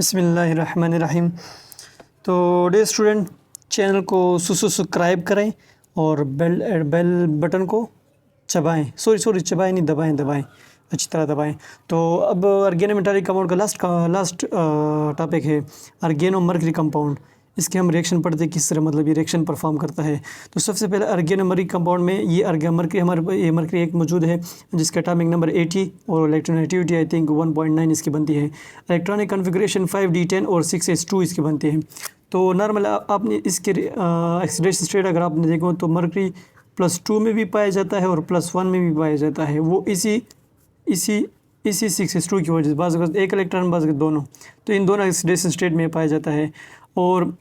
बिस्मिल्लाहिर्रहमानिर्रहीम। तो day student, channel को सब्सक्राइब करें और बेल बटन को चबाएं, चबाएं नहीं, दबाएं, अच्छी तरह दबाएं। तो अब अर्गेनोमेटालिक कंपाउंड का लास्ट टॉपिक है अर्गेनोमर्क्यूरी कंपाउंड। इसके हम रिएक्शन पढ़ते हैं, किस तरह मतलब ये रिएक्शन परफॉर्म करता है। तो सबसे पहले अर्गेनोमर्क्यूरी कंपाउंड में ये मर्क्यूरी एक मौजूद है जिसका एटॉमिक नंबर 80 और इलेक्ट्रोनेगेटिविटी आई थिंक 1.9 इसकी बनती है। इलेक्ट्रॉनिक कॉन्फ़िगरेशन 5d10 और 6s2 इसकी बनती है। तो नॉर्मल आपने इसके ऑक्सीडेशन स्टेट अगर आपने देखो तो मर्क्यूरी +2 में भी पाया जाता है और +1 में भी पाया जाता है। वो इसी 6s2 की वजह से बाज़ एक इलेक्ट्रॉन बाज़ दोनों, तो इन दोनों ऑक्सीडेशन स्टेट में पाया जाता है। और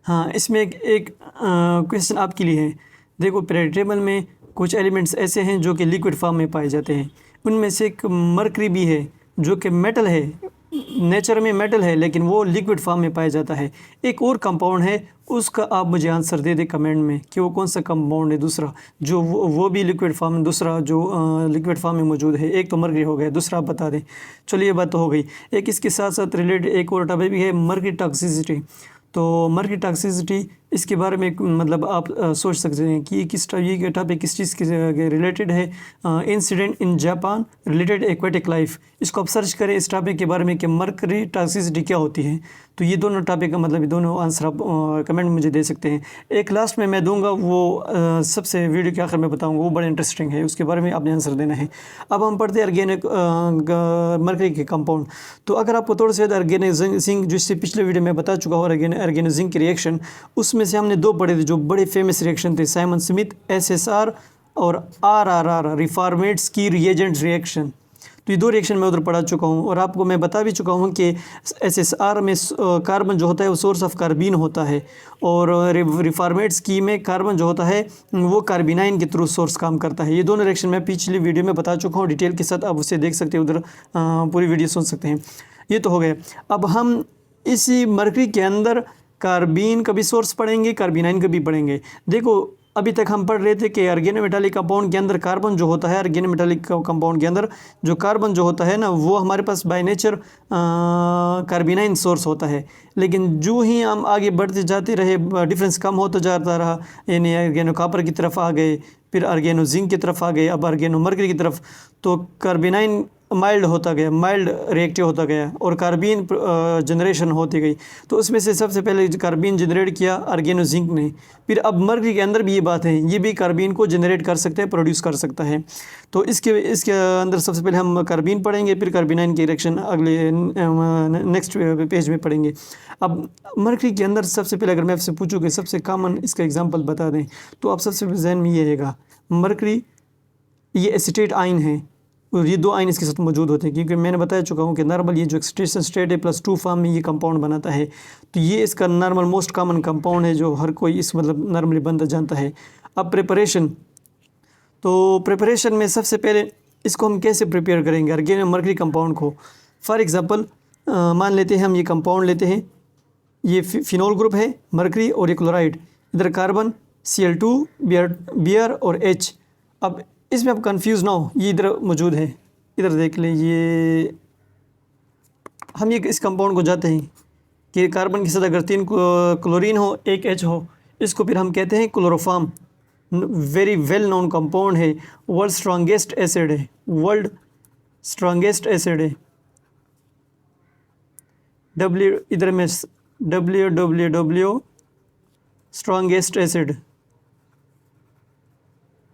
हाँ, इसमें एक क्वेश्चन आपके लिए है। देखो, पीरियोडिक टेबल में कुछ एलिमेंट्स ऐसे हैं जो कि लिक्विड फॉर्म में पाए जाते हैं। उनमें से एक मर्क्यूरी भी है जो कि मेटल है, नेचर में मेटल है, लेकिन वो लिक्विड फॉर्म में पाया जाता है। एक और कंपाउंड है, उसका आप मुझे आंसर दे दें कमेंट में कि वो कौन सा कंपाउंड है दूसरा जो वो भी लिक्विड फॉर्म में, दूसरा जो लिक्विड फॉर्म में मौजूद है। एक तो मर्क्यूरी हो गया, दूसरा आप बता दें। चलिए, ये बात तो हो गई। एक इसके साथ साथ रिलेटेड एक और टॉपिक भी है, मर्क्यूरी टॉक्सिसिटी। तो मर्क्यूरी टॉक्सिसिटी, इसके बारे में मतलब आप सोच सकते हैं कि ये टॉपिक किस चीज़ के रिलेटेड है। Incident in Japan related aquatic life, इसको आप सर्च करें इस टॉपिक के बारे में कि मर्क्यूरी टॉक्सिसिटी क्या होती है। तो ये दोनों टॉपिक का मतलब ये दोनों आंसर आप कमेंट में मुझे दे सकते हैं। एक लास्ट में मैं दूंगा, वो सबसे वीडियो के आखिर में बताऊंगा, वो बड़ा इंटरेस्टिंग है, उसके बारे में आपने आंसर देना है। अब हम पढ़ते हैं ऑर्गेनिक मर्क्यूरी के कंपाउंड। तो अगर आपको थोड़ा सा ऑर्गेनिक जिंक, जो इससे पिछले वीडियो में बता चुका हूँ ऑर्गेनिक जिंक की रिएक्शन, उसमें से हमने 2 पढ़े थे जो बड़े फेमस रिएक्शन थे, साइमन स्मिथ SSR और RRR रिफॉर्मेट्स की रिएजेंट रिएक्शन। तो ये 2 रिएक्शन मैं उधर पढ़ा चुका हूँ और आपको मैं बता भी चुका हूँ कि SSR में कार्बन जो होता है वो सोर्स ऑफ कार्बीन होता है, और रिफॉर्मेट्स की में कार्बन जो होता है वो कार्बिनाइन के थ्रू सोर्स काम करता है। ये दोनों रिएक्शन मैं पिछली वीडियो में बता चुका हूँ डिटेल के साथ, आप उसे देख सकते हैं, उधर पूरी वीडियो सुन सकते हैं। ये तो हो गया। अब हम इसी मर्क्यूरी के अंदर कार्बीन का भी सोर्स पढ़ेंगे, कार्बिनाइन का भी पढ़ेंगे। देखो, अभी तक हम पढ़ रहे थे कि ऑर्गेनोमेटालिक कंपाउंड के अंदर कार्बन जो होता है, ऑर्गेनोमेटालिक कंपाउंड के अंदर जो कार्बन जो होता है ना, वो हमारे पास बाय नेचर कार्बिनाइन सोर्स होता है। लेकिन जो ही हम आगे बढ़ते जाते रहे, डिफरेंस कम होता जाता रहा, यानी ऑर्गेनो कॉपर की तरफ आ गए, फिर ऑर्गेनो जिंक की तरफ आ गए, अब ऑर्गेनो मर्क्यूरी की तरफ, तो कार्बिनाइन माइल्ड होता गया, माइल्ड रिएक्टिव होता गया और कार्बीन जनरेशन होती गई। तो उसमें से सबसे पहले कार्बीन जनरेट किया ऑर्गेनो जिंक ने। फिर अब मर्क्यूरी के अंदर भी ये बात है, ये भी कार्बीन को जनरेट कर सकते हैं, प्रोड्यूस कर सकता है। तो इसके अंदर सबसे पहले हम कार्बीन पढ़ेंगे, फिर कार्बिनाइन की रिएक्शन अगले नेक्स्ट पेज में पढ़ेंगे। अब मर्क्यूरी के अंदर सबसे पहले अगर मैं आपसे पूछूँ कि सबसे कॉमन इसका एग्जाम्पल बता दें, तो आप सबसे जहन में ये रहेगा, मर्क्यूरी ये एसीटेट आयन है और ये 2 आयन इसके साथ मौजूद होते हैं, क्योंकि मैंने बता चुका हूँ कि नॉर्मल ये जो ऑक्सीडेशन स्टेट है +2 फॉर्म में ये कंपाउंड बनाता है। तो ये इसका नॉर्मल मोस्ट कॉमन कंपाउंड है जो हर कोई इस मतलब नॉर्मली बंदा जानता है। अब प्रिपरेशन, तो प्रिपरेशन में सबसे पहले इसको हम कैसे प्रिपेयर करेंगे ऑर्गेनो मर्क्यूरी कंपाउंड को। फॉर एग्ज़ाम्पल मान लेते हैं हम ये कंपाउंड लेते हैं, ये फिनोल ग्रुप है मर्क्यूरी और ये क्लोराइड, इधर कार्बन Cl2 Br और H। अब इसमें आप कंफ्यूज ना हो, ये इधर मौजूद है, इधर देख लें। ये हम ये इस कंपाउंड को जाते हैं कि कार्बन के साथ अगर 3 क्लोरीन हो, 1 H हो, इसको फिर हम कहते हैं chloroform. Very well known compound है, वर्ल्ड स्ट्रॉन्गेस्ट एसिड है, वर्ल्ड स्ट्रॉन्गेस्ट एसिड है। इधर में WWW स्ट्रॉन्गेस्ट एसिड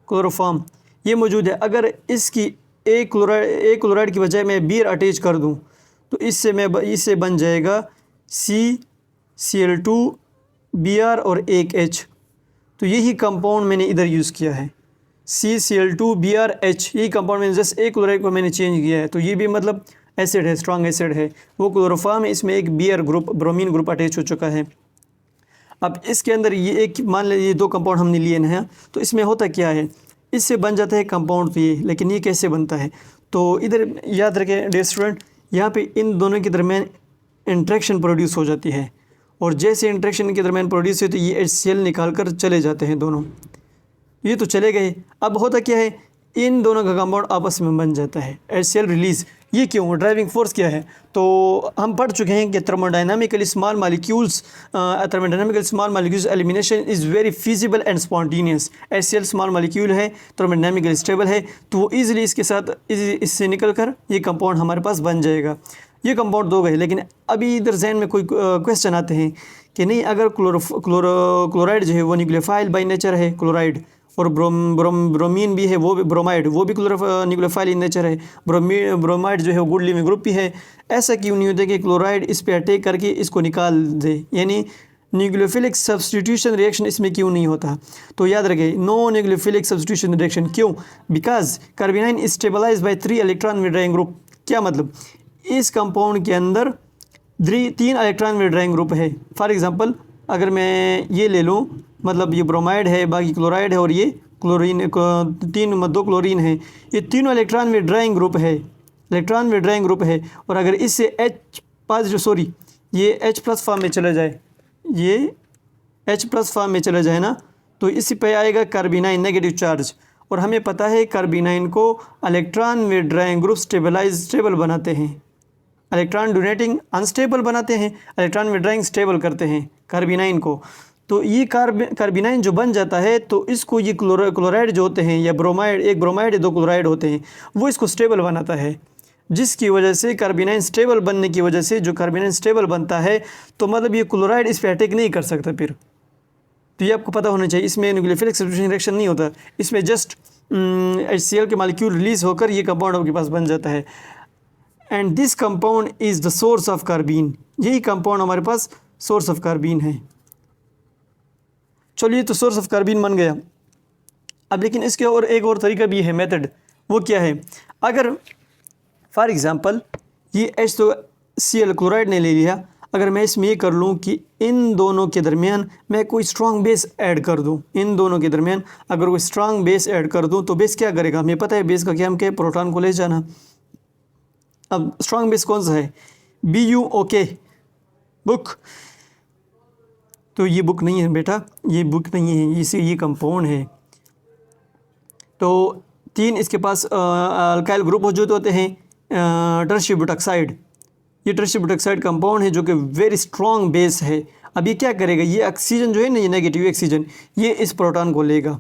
क्लोरोफॉर्म ये मौजूद है। अगर इसकी एक क्लोराइड की बजाय मैं बीर अटैच कर दूं तो इससे बन जाएगा Cl2 Br और 1 H। तो यही कंपाउंड मैंने इधर यूज़ किया है, Cl2 Br H। यही कंपाउंड मैंने जस्ट एक क्लोराइड को मैंने चेंज किया है। तो ये भी मतलब एसिड है, स्ट्रॉन्ग एसिड है, वो क्लोरोफॉर्म है। इसमें एक Br group, bromine group attach हो चुका है। अब इसके अंदर ये एक मान लीजिए ये 2 कंपाउंड हमने लिए हैं, तो इसमें होता क्या है, इससे बन जाता है कंपाउंड। तो ये, लेकिन ये कैसे बनता है, तो इधर याद रखें डियर स्टूडेंट, यहाँ पे इन दोनों के दरमियान इंट्रैक्शन प्रोड्यूस हो जाती है, और जैसे इंट्रैक्शन के दरमियान प्रोड्यूस होती है, ये HCl निकाल कर चले जाते हैं दोनों। ये तो चले गए। अब होता क्या है, इन दोनों का कंपाउंड आपस में बन जाता है, HCl रिलीज़, ये क्यों, ड्राइविंग फोर्स क्या है? तो हम पढ़ चुके हैं कि thermodynamically small molecules elimination is very feasible and spontaneous. HCl small molecule है, थर्मोडाइनमिकली स्टेबल है, तो वो ईजिली इसके साथ इससे निकल कर ये कंपाउंड हमारे पास बन जाएगा। ये कंपाउंड दो गए, लेकिन अभी इधर जहन में कोई क्वेश्चन आते हैं कि नहीं, अगर क्लोराइड जो है वो न्यूक्लियोफाइल बाई नेचर है, क्लोराइड, और ब्रोमीन भी है, वो भी ब्रोमाइड, वो भी न्यूक्लियोफाइल इन नेचर है, ब्रोमाइड जो है वो गुड लिविंग ग्रुप भी है, ऐसा क्यों नहीं होता कि क्लोराइड इस पे अटैक करके इसको निकाल दे, यानी न्यूक्लियोफिलिक सब्सटीट्यूशन रिएक्शन इसमें क्यों नहीं होता? तो याद रखें, नो न्यूक्लियोफिलिक सब्सटीट्यूशन रिएक्शन क्यों? Because carbanion is stabilise by 3 electron withdrawing group. क्या मतलब? इस कंपाउंड के अंदर 3 इलेक्ट्रॉन विड्रॉइंग ग्रुप है। फॉर एग्जांपल अगर मैं ये ले लूँ, मतलब ये ब्रोमाइड है, बाकी क्लोराइड है, और ये क्लोरीन, 2 क्लोरीन है, ये तीनों इलेक्ट्रॉन विड्रॉइंग ग्रुप है, इलेक्ट्रॉन विड्रॉइंग ग्रुप है। और अगर इससे ये H+ फॉर्म में चला जाए, ये H+ फॉर्म में चला जाए ना, तो इसी पे आएगा कार्बेनाइन नेगेटिव चार्ज। और हमें पता है कार्बेनाइन को इलेक्ट्रॉन विड्रॉइंग ग्रुप स्टेबल बनाते हैं, इलेक्ट्रॉन डोनेटिंग अनस्टेबल बनाते हैं, इलेक्ट्रॉन विड्रॉइंग स्टेबल करते हैं कार्बेनाइन को। तो ये कार्बेनाइन जो बन जाता है, तो इसको ये क्लोराइड जो होते हैं, या ब्रोमाइड, एक ब्रोमाइड 2 क्लोराइड होते हैं, वो इसको स्टेबल बनाता है, जिसकी वजह से कार्बेनाइन स्टेबल बनने की वजह से, जो कार्बेनाइन स्टेबल बनता है, तो मतलब ये क्लोराइड इस पर अटैक नहीं कर सकता फिर। तो ये आपको पता होना चाहिए, इसमें न्यूक्लियोफिलिक सब्स्टिट्यूशन रिएक्शन नहीं होता, इसमें जस्ट HCl के मालिक्यूल रिलीज होकर ये कंपाउंड आपके पास बन जाता है। And this compound is the source of carbene, यही कंपाउंड हमारे पास सोर्स ऑफ कार्बीन है। चलिए, तो सोर्स ऑफ कार्बीन बन गया। अब लेकिन इसके और एक और तरीका भी है, मेथड। वो क्या है? अगर फॉर एग्ज़ाम्पल ये HCl क्लोराइड ने ले लिया, अगर मैं इसमें ये कर लूँ कि इन दोनों के दरमियान मैं कोई स्ट्रॉन्ग बेस ऐड कर दूँ, इन दोनों के दरमियान अगर कोई स्ट्रॉन्ग बेस ऐड कर दूँ, तो बेस क्या करेगा? हमें पता है बेस का क्या, हम क्या, प्रोटॉन को ले जाना। अब स्ट्रॉन्ग बेस कौन सा है? BuOK book. तो ये बुक नहीं है बेटा, ये बुक नहीं है, इसे ये कंपाउंड है। तो 3 इसके पास अल्काइल ग्रुप मौजूद होते हैं, टर्शियरी ब्यूटॉक्साइड। ये टर्शियरी ब्यूटॉक्साइड कंपाउंड है जो कि वेरी स्ट्रॉन्ग बेस है। अब ये क्या करेगा? ये ऑक्सीजन जो है ना, ये नेगेटिव ऑक्सीजन, ये इस प्रोटॉन को लेगा।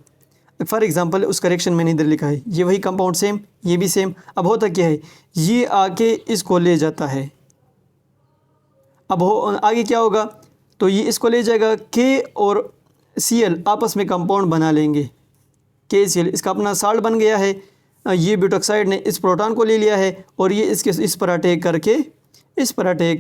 फॉर एग्जांपल उस करेक्शन मैंने इधर लिखा है, ये वही कंपाउंड सेम, ये भी सेम। अब होता क्या है, ये आके इसको ले जाता है। अब आगे क्या होगा? तो ये इसको ले जाएगा, K और Cl आपस में कंपाउंड बना लेंगे, KCl, इसका अपना साल्ट बन गया है। ये ब्यूटॉक्साइड ने इस प्रोटॉन को ले लिया है, और ये इस पर अटैक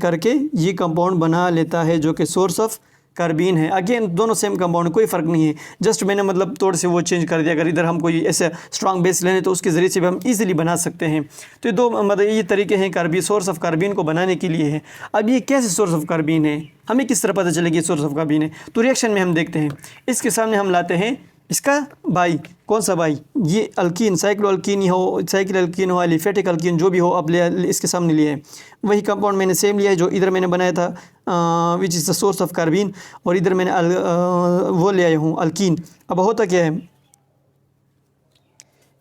करके ये कंपाउंड बना लेता है, जो कि सोर्स ऑफ कार्बीन है। अगेन दोनों सेम कंपाउंड, कोई फ़र्क नहीं है, जस्ट मैंने मतलब थोड़े से वो चेंज कर दिया। अगर इधर हम कोई ऐसे स्ट्रॉन्ग बेस लेने, तो उसके ज़रिए से भी हम इजीली बना सकते हैं। तो ये 2 मतलब ये तरीके हैं कार्बन, सोर्स ऑफ कार्बीन को बनाने के लिए है। अब ये कैसे सोर्स ऑफ कार्बीन है, हमें किस तरह पता चलेगी सोर्स ऑफ कार्बीन है? तो रिएक्शन में हम देखते हैं, इसके सामने हम लाते हैं इसका बाई, कौन सा बाई? ये अल्कीन, साइकिल अल्कीन हो, एलिफेटिक अल्कीन, जो भी हो, अब इसके सामने लिए है। वही कंपाउंड मैंने सेम लिया है जो इधर मैंने बनाया था, which is the source of carbene, और इधर मैंने वो ले आया हूँ अल्कीन। अब होता क्या है,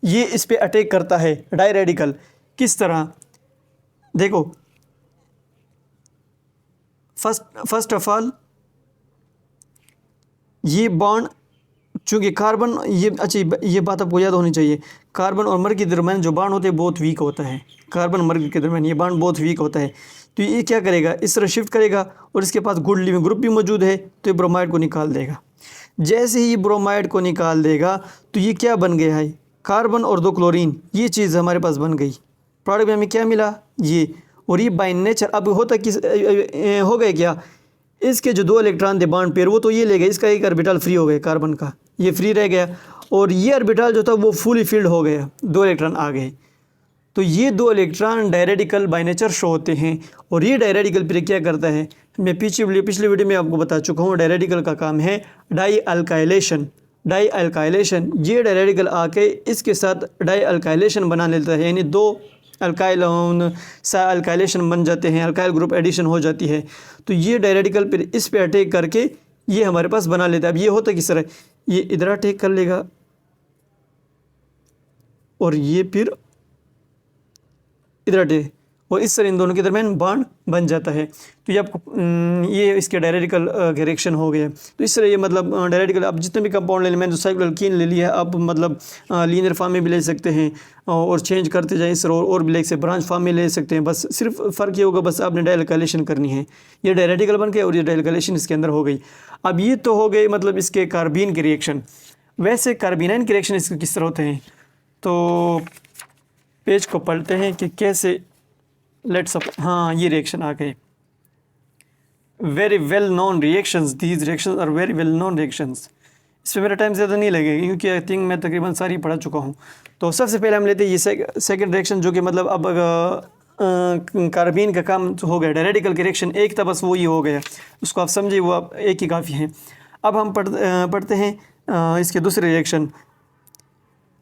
ये इस पे अटैक करता है डाई रेडिकल। किस तरह? देखो, फर्स्ट ऑफ ऑल ये बॉन्ड, चूँकि कार्बन, ये अच्छा ये बात आपको याद होनी चाहिए, कार्बन और मर्ग के दरमियान जो बॉन्ड होते हैं बहुत वीक होता है, कार्बन मर्ग के दरमियान ये बॉन्ड बहुत वीक होता है। तो ये क्या करेगा? इस तरह शिफ्ट करेगा, और इसके पास गुड लिविंग ग्रुप भी मौजूद है, तो ये ब्रोमाइड को निकाल देगा। जैसे ही ये ब्रोमाइड को निकाल देगा, तो ये क्या बन गया है? कार्बन और 2 क्लोरीन, ये चीज़ हमारे पास बन गई। प्रोडक्ट में हमें क्या मिला? ये। और ये बाय नेचर अब होता किस हो गए क्या, इसके जो 2 इलेक्ट्रॉन थे बॉन्ड पेयर, वो तो ये ले गए, इसका एक ऑर्बिटल फ्री हो गया, कार्बन का ये फ्री रह गया, और ये ऑर्बिटल जो था वो फुली फिल्ड हो गया, 2 इलेक्ट्रॉन आ गए। तो ये 2 इलेक्ट्रॉन डायरेडिकल बाय नेचर शो होते हैं। और ये डायरेडिकल फिर क्या करता है, मैं पिछली वीडियो में आपको बता चुका हूँ, डायरेडिकल का काम है डाई अल्काइलेशन। ये डायरेडिकल आके इसके साथ डाई अल्काइलेशन बना लेता है, यानी 2 अल्काइलेशन बन जाते हैं, अल्काइल ग्रुप एडिशन हो जाती है। तो ये डायरेडिकल फिर इस पे अटैक करके ये हमारे पास बना लेता है। अब ये होता किस तरह, ये इधर अटैक कर लेगा, और ये फिर इधर अटैक, और इस तरह इन दोनों के दरमियान बॉन्ड बन जाता है। तो ये आपको ये इसके डायरेक्टिकल रिएक्शन हो गया। तो इस तरह ये मतलब डायरेक्टिकल आप जितने भी कंपाउंड ले लें, मैंने जो साइक्लोएल्कीन ले लिया, आप मतलब लीनियर फॉर्म में भी ले सकते हैं और चेंज करते जाएं इस तरह, और भी ले सकते हैं, ब्रांच फॉर्म में ले सकते हैं। बस सिर्फ फ़र्क ये होगा, बस आपने डायल्काइलेशन करनी है। ये डायरेक्टिकल बन गया और ये डायल्काइलेशन इसके अंदर हो गई। अब ये तो हो गए मतलब इसके कार्बीन के रिएक्शन। वैसे कार्बीनाइन के रिएक्शन इसके किस तरह होते हैं, तो पेज को पढ़ते हैं कि कैसे। लेट्स हाँ, ये रिएक्शन आ गए। Very well known reactions, these reactions are very well known reactions. इस पर मेरा टाइम ज़्यादा नहीं लगेगा क्योंकि आई थिंक मैं तकरीबन सारी पढ़ा चुका हूँ। तो सबसे पहले हम लेते हैं ये सेकंड रिएक्शन, जो कि मतलब अब कार्बीन का काम हो गया। डायरेक्टिकल के रिएक्शन एक था, बस वो ही हो गया, उसको आप समझिए, वो आप एक ही काफ़ी है। अब हम पढ़ते हैं इसके दूसरे रिएक्शन।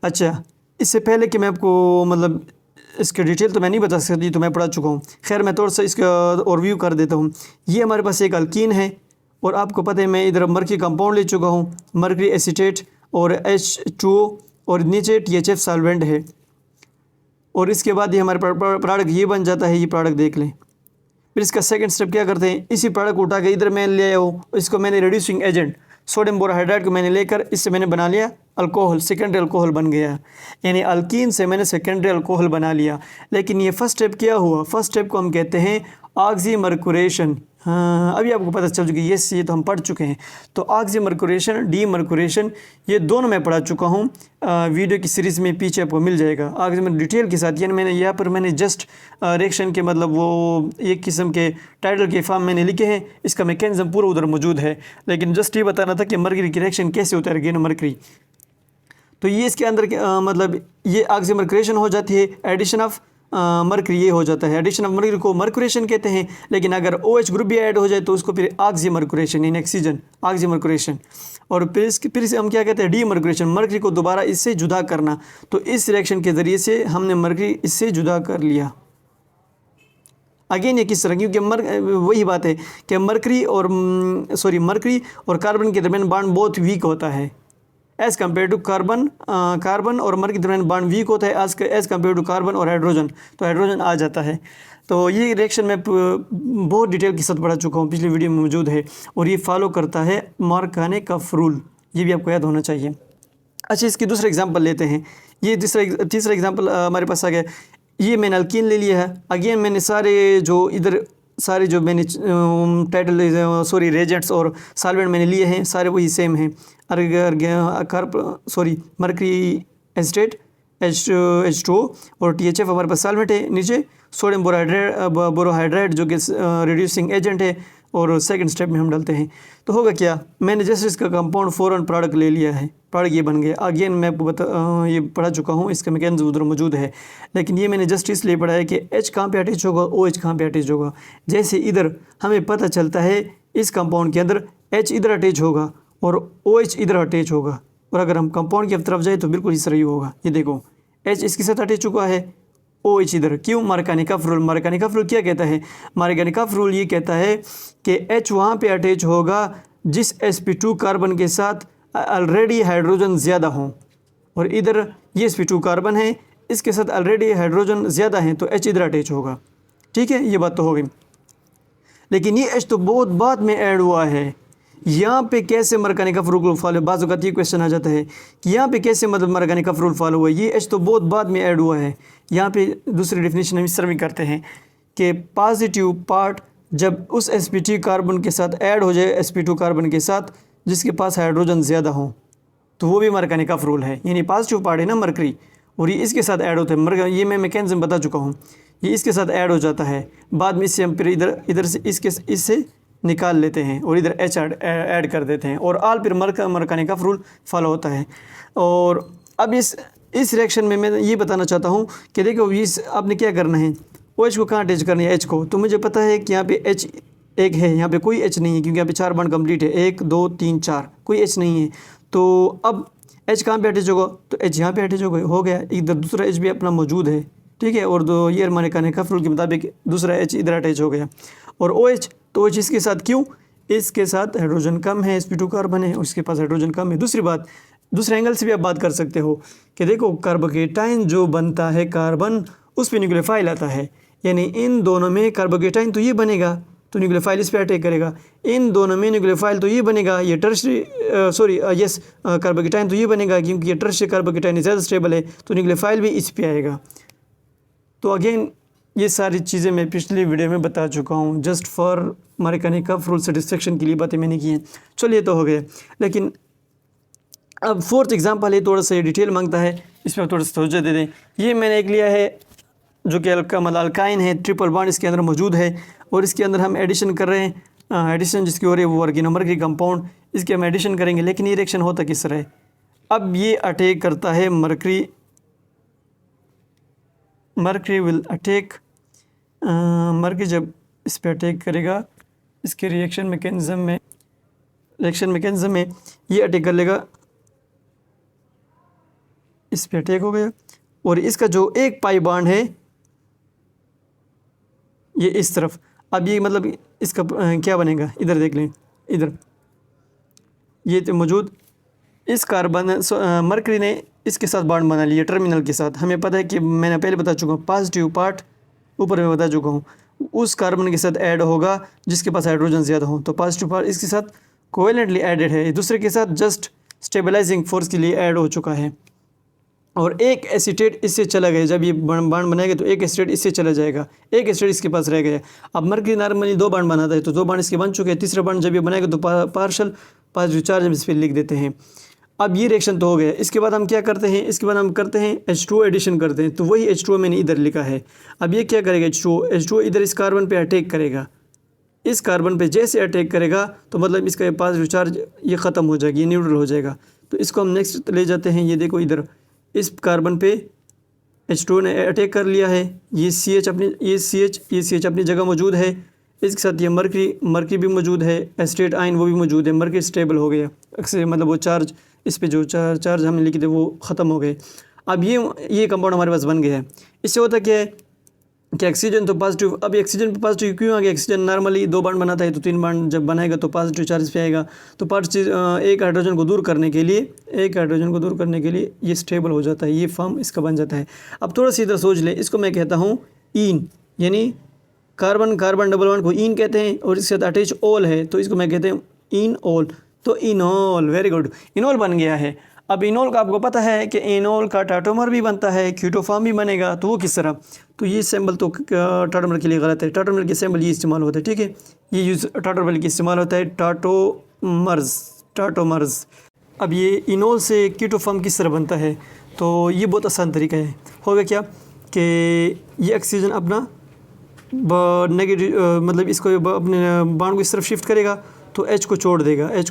अच्छा, इससे पहले कि मैं आपको मतलब इसके डिटेल तो मैं नहीं बता सकती, तो मैं पढ़ा चुका हूँ। खैर मैं थोड़ा सा इसका ओवरव्यू कर देता हूँ। ये हमारे पास एक अल्कीन है और आपको पता है मैं इधर मर्क्यूरी कंपाउंड ले चुका हूँ, मर्क्यूरी एसीटेट और H2O, और नीचे THF सॉल्वेंट है। और इसके बाद ये हमारे प्रोडक्ट ये बन जाता है। ये प्रोडक्ट देख लें। फिर इसका सेकंड स्टेप क्या करते हैं, इसी प्रोडक्ट को उठा के इधर मैं ले आया हूँ, इसको मैंने रिड्यूसिंग एजेंट सोडियम बोरोहाइड्राइड को मैंने लेकर इससे मैंने बना लिया अल्कोहल, सेकेंडरी अल्कोहल बन गया। यानी अल्कीन से मैंने सेकेंडरी अल्कोहल बना लिया। लेकिन ये फर्स्ट स्टेप क्या हुआ, फर्स्ट स्टेप को हम कहते हैं ऑक्सीमर्कुरेशन। हाँ, अभी आपको पता चल चुकी है, ये तो हम पढ़ चुके हैं। तो ऑक्सीमर्कुरेशन, डीमर्कुरेशन, ये दोनों मैं पढ़ा चुका हूँ वीडियो की सीरीज़ में, पीछे आपको मिल जाएगा ऑक्सीमर डिटेल के साथ। यानी मैंने यहाँ पर मैंने जस्ट रिएक्शन के मतलब वो एक किस्म के टाइटल के फॉर्म मैंने लिखे हैं, इसका मैकेनिज्म पूरा उधर मौजूद है। लेकिन जस्ट ये बताना था कि मर्क्यूरी की रिएक्शन कैसे होता है, अर्गेनो मर्क्यूरी। तो ये इसके अंदर मतलब ये ऑक्सीमर्कुरेशन हो जाती है, एडिशन ऑफ मर्क्यूरी ये हो जाता है। एडिशन ऑफ मर्क्यूरी को मर्क्यूरेशन कहते हैं। लेकिन अगर OH ग्रुप भी ऐड हो जाए तो उसको फिर ऑक्सीमर्कुरेशन, यानी ऑक्सीजन ऑक्सीमर्कुरेशन। और फिर से हम क्या कहते हैं, डीमर्कुरेशन, मर्क्यूरी को दोबारा इससे जुदा करना। तो इस रिएक्शन के ज़रिए से हमने मर्क्यूरी इससे जुदा कर लिया। अगेन ये किस तरह, क्योंकि वही बात है कि मर्क्यूरी और कार्बन के दरमियान बॉन्ड बहुत वीक होता है एज़ कम्पेयर टू कार्बन और मर्क्यूरी के दरमियान बॉन्ड वीक होता है एज़ कम्पेयर टू कार्बन और हाइड्रोजन। तो हाइड्रोजन आ जाता है। तो ये रिएक्शन मैं बहुत डिटेल के साथ पढ़ा चुका हूँ, पिछली वीडियो में मौजूद है। और ये फॉलो करता है मार्कोव रूल, ये भी आपको याद होना चाहिए। अच्छा, इसकी दूसरा एग्जांपल लेते हैं। ये तीसरा एग्जांपल हमारे पास आ गया। ये मैंने अल्कीन ले लिया है। अगेन मैंने सारे जो मैंने रेजेंट्स और सॉल्वेंट मैंने लिए हैं, सारे वही सेम हैं। मर्क्यूरी एसीटेट H2O और THF हमारे पास सॉल्वेंट है। नीचे सोडियम बोरोहाइड्राइड जो कि रिड्यूसिंग एजेंट है। और सेकंड स्टेप में हम डालते हैं। तो होगा क्या, मैंने जैसे इसका कंपाउंड फ़ौरन प्रोडक्ट ले लिया है, प्रोडक्ट ये बन गया। अगेन मैं आपको ये पढ़ा चुका हूँ, इसका मैकेनिज्म उधर मौजूद है। लेकिन ये मैंने जस्ट इसलिए पढ़ा है कि H कहाँ पे अटैच होगा, OH कहाँ पे अटैच होगा। जैसे इधर हमें पता चलता है इस कंपाउंड के अंदर H इधर अटैच होगा और OH इधर अटैच होगा। और अगर हम कंपाउंड की तरफ जाए तो बिल्कुल इस तरह ही होगा। ये देखो, H इसके साथ अटैच चुका है, OH इधर। क्यों, मार्कोव रूल। मार्कोव रूल क्या कहता है, मार्कोव रूल ये कहता है कि H वहाँ पे अटैच होगा जिस sp2 कार्बन के साथ ऑलरेडी हाइड्रोजन ज़्यादा हों। और इधर ये sp2 कार्बन है, इसके साथ ऑलरेडी हाइड्रोजन ज़्यादा हैं, तो H इधर अटैच होगा। ठीक है, ये बात तो हो गई। लेकिन ये H तो बहुत बाद में ऐड हुआ है। यहाँ पे कैसे मार्कोव रूल फॉलो, बाज़ वक़्त ये क्वेश्चन आ जाता है कि यहाँ पे कैसे मतलब मार्कोव रूल फॉलो हुआ है। ये H तो बहुत बाद में ऐड हुआ है। यहाँ पे दूसरी डेफिनेशन हम इस तरह भी करते हैं कि पॉजिटिव पार्ट जब उस sp2 कार्बन के साथ ऐड हो जाए, sp2 कार्बन के साथ जिसके पास हाइड्रोजन ज़्यादा हो, तो वो भी मार्कोव रूल है। यानी पॉजिटिव पार्ट है ना मर्क्यूरी, और ये इसके साथ ऐड होता है। ये मैं मैकेनिज्म बता चुका हूँ, ये इसके साथ ऐड हो जाता है। बाद में इससे हम फिर इधर से इससे निकाल लेते हैं और इधर H ऐड कर देते हैं, और आल फिर मार्कोव रूल फॉलो होता है। और अब इस रिएक्शन में मैं ये बताना चाहता हूँ कि देखो, इस आपने क्या करना है, OH को कहाँ अटैच करना है, H को। तो मुझे पता है कि यहाँ पे H एक है, यहाँ पे कोई H नहीं है, क्योंकि यहाँ पे 4 बॉन्ड कंप्लीट है, 1 2 3 4, कोई H नहीं है। तो अब H कहाँ पे अटैच होगा, तो H यहाँ पे अटैच हो गया। इधर दूसरा H भी अपना मौजूद है, ठीक है। और ये मार्कोव रूल के मुताबिक दूसरा H इधर अटैच हो गया। और OH, तो OH इसके साथ, क्यों, इसके साथ हाइड्रोजन कम है, sp2 कार्बन है, उसके पास हाइड्रोजन कम है। दूसरी बात, दूसरे एंगल से भी आप बात कर सकते हो कि देखो, कार्बोकेटाइन जो बनता है कार्बन, उस पर न्यूक्लियोफाइल आता है। यानी इन दोनों में कार्बोकेटाइन तो ये बनेगा, तो न्यूक्लियोफाइल इस पे अटैक करेगा। इन दोनों में न्यूक्लियोफाइल तो ये बनेगा, ये टर्शरी कार्बोकेटाइन तो ये बनेगा, क्योंकि ये टर्शरी कार्बोकेटाइन ज़्यादा स्टेबल है, तो न्यूक्लियोफाइल भी इस पे आएगा। तो अगेन ये सारी चीज़ें मैं पिछली वीडियो में बता चुका हूँ, जस्ट फॉर हमारे कहने का रूल सेटिस्फेक्शन के लिए बातें मैंने की हैं। चलिए तो हो गए, लेकिन अब फोर्थ एग्जांपल है, थोड़ा सा ये डिटेल मांगता है, इस पर थोड़ा सा तवज्जो दे दें। ये मैंने एक लिया है जो कि अल्काइन है, ट्रिपल बॉन्ड इसके अंदर मौजूद है, और इसके अंदर हम एडिशन कर रहे हैं, एडिशन जिसकी हो रही है वो ऑर्गेनोमर्क्यूरी कंपाउंड, इसके हम एडिशन करेंगे। लेकिन ये रिएक्शन होता किस तरह है, अब ये अटैक करता है मर्करी विल अटैक, मर्करी जब इस पर अटैक करेगा, इसके रिएक्शन मैकेनिज़्म में ये अटैक कर लेगा, इस पर अटैक हो गया, और इसका जो एक पाई बॉन्ड है ये इस तरफ, अब ये मतलब इसका क्या बनेगा, इधर देख लें, इधर ये तो मौजूद इस कार्बन मर्करी ने इसके साथ बॉन्ड बना लिया टर्मिनल के साथ। हमें पता है कि मैंने पहले बता चुका हूँ, पॉजिटिव पार्ट ऊपर में बता चुका हूँ, उस कार्बन के साथ ऐड होगा जिसके पास हाइड्रोजन ज़्यादा हो, तो पॉजिटिव पार्ट इसके साथ कोवेलेंटली एडेड है, दूसरे के साथ जस्ट स्टेबलाइजिंग फोर्स के लिए ऐड हो चुका है, और एक एसीटेट इससे चला गया। जब ये बॉन्ड बनाएगा तो एक एसीटेट इससे चला जाएगा, एक एसीटेट इसके पास रह गया। अब मर्करी नॉर्मली 2 बॉन्ड बनाता है, तो 2 बॉन्ड इसके बन चुके हैं, तीसरा बॉन्ड जब ये बनाएगा तो पार्शल पॉजिटिव चार्ज हम इस पर लिख देते हैं। अब ये रिएक्शन तो हो गया, इसके बाद हम क्या करते हैं, इसके बाद हम करते हैं H2O एडिशन करते हैं, तो वही H2O मैंने इधर लिखा है। अब ये क्या करेगा, H2O इधर इस कार्बन पे अटैक करेगा, इस कार्बन पे जैसे अटैक करेगा तो मतलब इसका पॉजिटिव चार्ज ये ख़त्म हो जाएगी, ये न्यूट्रल हो जाएगा। तो इसको हम नेक्स्ट ले जाते हैं, ये देखो इधर इस कार्बन पे H2O ने अटैक कर लिया है, ये CH अपनी जगह मौजूद है, इसके साथ ये मर्करी भी मौजूद है, एसिटेट आयन वो भी मौजूद है, मर्करी स्टेबल हो गया, अक्सर मतलब वो चार्ज इस पे जो चार्ज हमने लिखे थे वो ख़त्म हो गए। अब ये कंपाउंड हमारे पास बन गया है। इससे होता क्या है कि ऑक्सीजन तो पॉजिटिव, अब ऑक्सीजन पे पॉजिटिव क्यों आ गया, ऑक्सीजन नॉर्मली 2 बॉन्ड बनाता है, तो 3 बॉन्ड जब बनाएगा तो पॉजिटिव चार्ज पे आएगा, तो एक हाइड्रोजन को दूर करने के लिए ये स्टेबल हो जाता है, ये फॉर्म इसका बन जाता है। अब थोड़ा सी इधर सोच ले, इसको मैं कहता हूँ ईन, यानी कार्बन डबल बॉन्ड को ईन कहते हैं, और इसके साथ अटैच ओल है तो इसको मैं कहते हैं इन ओल, तो इनोल, वेरी गुड, इनोल बन गया है। अब इनोल का आपको पता है कि इनोल का टाटोमर भी बनता है, क्यूटोफॉर्म भी बनेगा, तो वो किस तरह, तो ये सिंबल तो टाटोमर के लिए गलत है, टाटोमर के सिंबल ये इस्तेमाल होता है, ठीक है, ये यूज़ टाटोमर के इस्तेमाल होता है, टाटोमर्स। अब ये इनोल से क्यूटोफॉर्म किस तरह बनता है, तो ये बहुत आसान तरीका है। होगा क्या कि ये ऑक्सीजन अपना नेगेटिव मतलब इसको अपने बॉन्ड को इस तरफ शिफ्ट करेगा, तो H को छोड़ देगा, H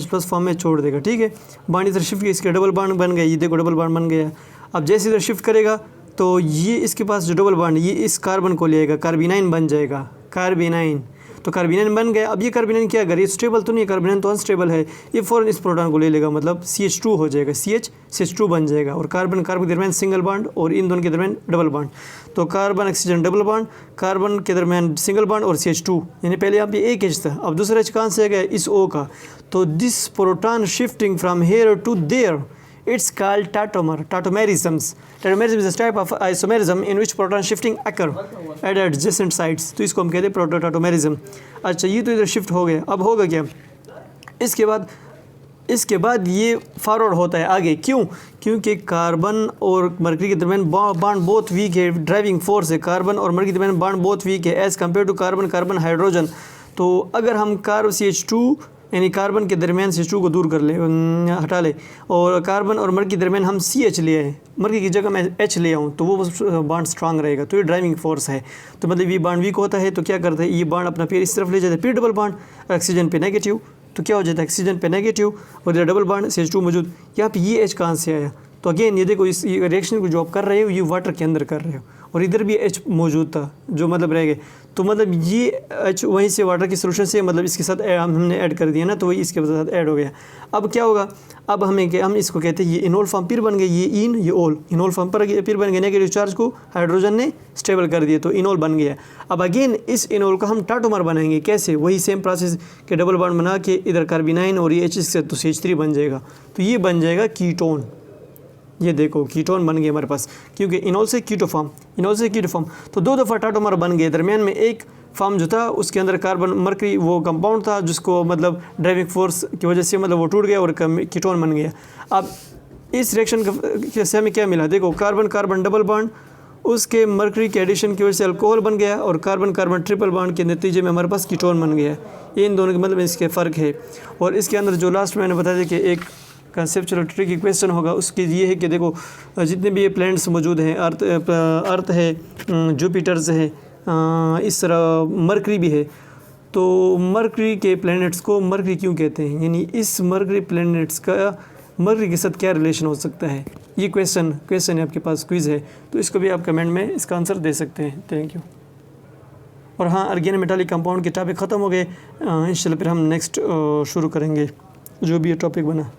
प्लस फॉर्म में छोड़ देगा, ठीक है, बॉन्ड इधर शिफ्ट किया, इसके डबल बॉन्ड बन गया, ये देखो डबल बॉन्ड बन गया। अब जैसे इधर शिफ्ट करेगा तो ये इसके पास जो डबल बॉन्ड ये इस कार्बन को लेगा, कार्बिनाइन बन जाएगा, कार्बिनाइन, तो कार्बिनाइन बन गया। अब ये कार्बिनाइन क्या करे, स्टेबल तो नहीं है, कार्बिनाइन तो अनस्टेबल है, ये फ़ौरन इस प्रोटॉन को ले लेगा, मतलब CH2 हो जाएगा, CH2 बन जाएगा, और कार्बन के दरमियान सिंगल बॉन्ड और इन दोनों के दरमियान डबल बॉन्ड, तो carbon oxygen double bond, carbon के दरमियान सिंगल बॉन्ड और CH2, यानी पहले यहाँ पे एक H था, अब दूसरा H कहाँ से आ गया, इस O का, तो this proton shifting from here to there, it's called tautomerisms. Tautomerism is a type of isomerism in which proton shifting occur at adjacent sites. तो इसको हम कहते हैं प्रोटोटाटोमेरिज्म। अच्छा, ये तो इधर शिफ्ट हो गया, अब होगा क्या, इसके बाद ये फॉरवर्ड होता है आगे, क्यों, क्योंकि कार्बन और मर्करी के दरमियान बॉन्ड बहुत वीक है, ड्राइविंग फोर्स है, कार्बन और मर्करी के दरमियान बॉन्ड बहुत वीक है as compare to carbon hydrogen. तो अगर हम CH2 यानी कार्बन के दरमियान CH2 को दूर कर ले, हटा ले, और कार्बन और मर्करी के दरमियान हम CH ले आए, मर्करी की जगह मैं H ले आऊँ, तो वो बॉन्ड स्ट्रांग रहेगा, तो ये ड्राइविंग फोर्स है। तो मतलब ये बॉन्ड वीक होता है तो क्या करते हैं, ये बॉन्ड अपना पैर इस तरफ ले जाते हैं, फिर डबल बॉन्ड ऑक्सीजन पे नेगेटिव, तो क्या हो जाता है ऑक्सीजन पे नेगेटिव और इधर डबल बॉन्ड CH2 मौजूद। यहाँ पे ये H कहाँ से आया, तो अगेन ये देखो इस रिएक्शन को जो आप कर रहे हो ये वाटर के अंदर कर रहे हो, और इधर भी H मौजूद था जो मतलब रह गए, तो मतलब ये H वहीं से वाटर की सोल्यूशन से मतलब इसके साथ हमने ऐड कर दिया ना, तो वही इसके साथ ऐड हो गया। अब क्या होगा, अब हम इसको कहते हैं ये इनोल फॉर्म फिर बन गए, ये इन ये ओल, इनोल फॉर्म पर फिर बन गए, नेगेटिव चार्ज को हाइड्रोजन ने स्टेबल कर दिया तो इनोल बन गया। अब अगेन इस इनोल का हम टाटोमर बनाएंगे, कैसे, वही सेम प्रोसेस के डबल बॉन्ड बना के इधर कार्बिनाइन और ये H से तो CH3 बन जाएगा, तो ये बन जाएगा कीटोन, ये देखो कीटोन बन गए हमारे पास, क्योंकि इनॉल से कीटो फॉर्म, तो 2 दफ़ा टाटोमर बन गए। दरमियान में एक फॉर्म जो था उसके अंदर कार्बन मरकरी वो कंपाउंड था जिसको मतलब ड्राइविंग फोर्स की वजह से मतलब वो टूट गया और कीटोन बन गया। अब इस रिएक्शन से हमें क्या मिला, देखो कार्बन कार्बन डबल बॉन्ड, उसके मरकरी के एडिशन की वजह से अल्कोहल बन गया और कार्बन कार्बन ट्रिपल बॉन्ड के नतीजे में हमारे पास कीटोन बन गया। ये इन दोनों के मतलब इसके फ़र्क है। और इसके अंदर जो लास्ट मैंने बताया कि एक कंसेप्चुअल ट्रिकी क्वेश्चन होगा, उसकी ये है कि देखो जितने भी ये प्लैनेट्स मौजूद हैं, अर्थ है, जुपिटर्स है, इस तरह मरकरी भी है, तो मरकरी के प्लैनेट्स को मरकरी क्यों कहते हैं, यानी इस मरकरी प्लैनेट्स का मरकरी के साथ क्या रिलेशन हो सकता है। ये क्वेश्चन है आपके पास, क्विज़ है, तो इसको भी आप कमेंट में इसका आंसर दे सकते हैं। Thank you. और हाँ, ऑर्गेनिक मेटालिक कंपाउंड के टॉपिक ख़त्म हो गए, इंशाल्लाह फिर हम नेक्स्ट शुरू करेंगे जो भी ये टॉपिक बना।